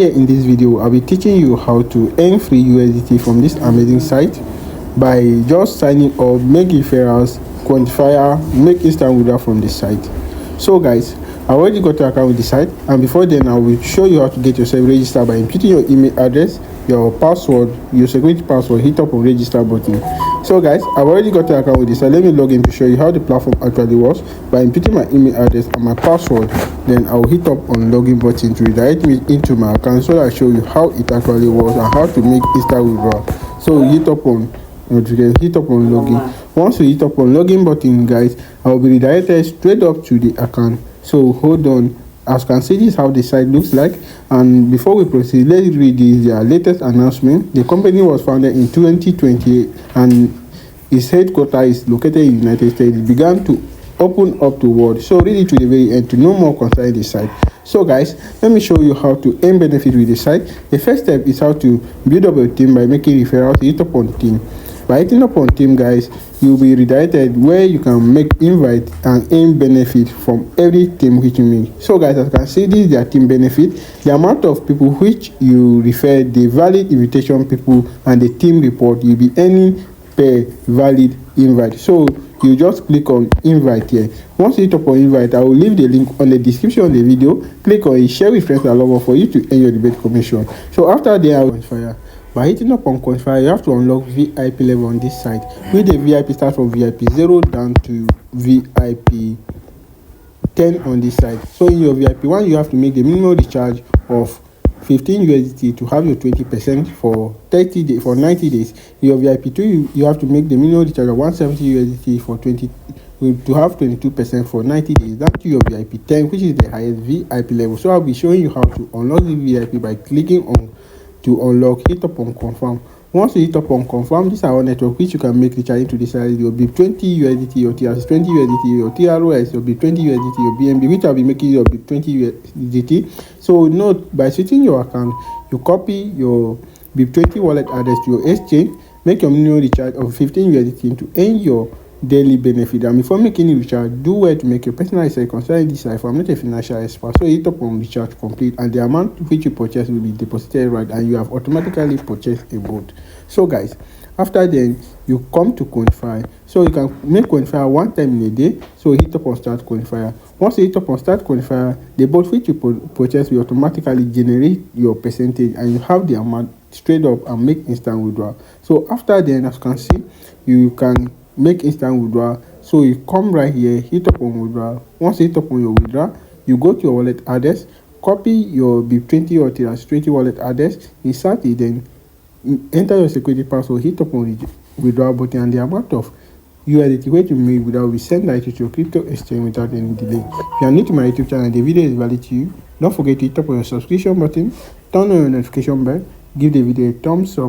Here in this video, I'll be teaching you how to earn free USDT from this amazing site by just signing up, make referrals, quantifier, make instant withdrawal from this site. So guys, I already got your account with the site, and before then I will show you how to get yourself registered by inputting your email address, your password, your security password, hit up on register button. So guys, I've already got your account with this site. Let me log in to show you how the platform actually works. By inputting my email address and my password, then I will hit up on login button to redirect me into my account, so I show you how it actually works and how to make instant withdrawal. So hit up on login. Once you hit up on login button, guys, I will be redirected straight up to the account. So hold on. As you can see, this is how the site looks like. And before we proceed, let's read their latest announcement. The company was founded in 2020 and its headquarters is located in the United States. It began to open up the world. So read it to the very end to know more concerning the site. So guys, let me show you how to earn benefit with the site. The first step is how to build up a team by making referrals. Hit up on team. By hitting up on team, guys, you'll be redirected where you can make invite and earn benefit from every team which you make. So guys, as you can see, this is their team benefit. The amount of people which you refer, the valid invitation people, and the team report, you'll be earning per valid invite. So you just click on invite here. Once you hit up on invite, I will leave the link on the description of the video. Click on it, share with friends and lovers for you to earn your debate commission. So after that, I will fire. By hitting up on quantifier, you have to unlock VIP level on this site. With the VIP start from VIP 0 down to VIP 10 on this site. So in your VIP 1, you have to make the minimum recharge of 15 USDT to have your 20% for 30 days, for 90 days. In your VIP 2, you have to make the minimum recharge of 170 USDT for 20 to have 22% for 90 days. That's your VIP 10, which is the highest VIP level. So I'll be showing you how to unlock the VIP by clicking on to unlock. Hit up on confirm. Once you hit up on confirm, these are our network which you can make recharge into this side. You'll be 20 USDT, your TRS 20 USDT, your TROS, you'll be 20 USDT, your BNB, which I'll be making your be 20 USDT. So note, by switching your account, you copy your BIP20 wallet address to your exchange, make your minimum recharge of 15 USDT to earn your daily benefit. And before making recharge, do well to make your personal research concerning this cipher. I'm not a financial expert, so hit up on recharge complete, and the amount which you purchase will be deposited right, and you have automatically purchased a bot. So guys, after then you come to quantify. So you can make quantifier one time in a day. So hit up on start quantifier. Once you hit up on start quantifier, the bot which you purchase will automatically generate your percentage, and you have the amount straight up and make instant withdrawal. So after then, as you can see, you can make instant withdrawal. So you come right here, hit up on withdrawal. Once you hit up on your withdrawal, you go to your wallet address, copy your BIP20 or TRS20 wallet address, insert it, then enter your security password, hit up on the withdrawal button, and the amount of USDT which you made without will send that to your crypto exchange without any delay. If you are new to my YouTube channel and the video is valid to you, don't forget to hit up on your subscription button, turn on your notification bell, give the video a thumbs up.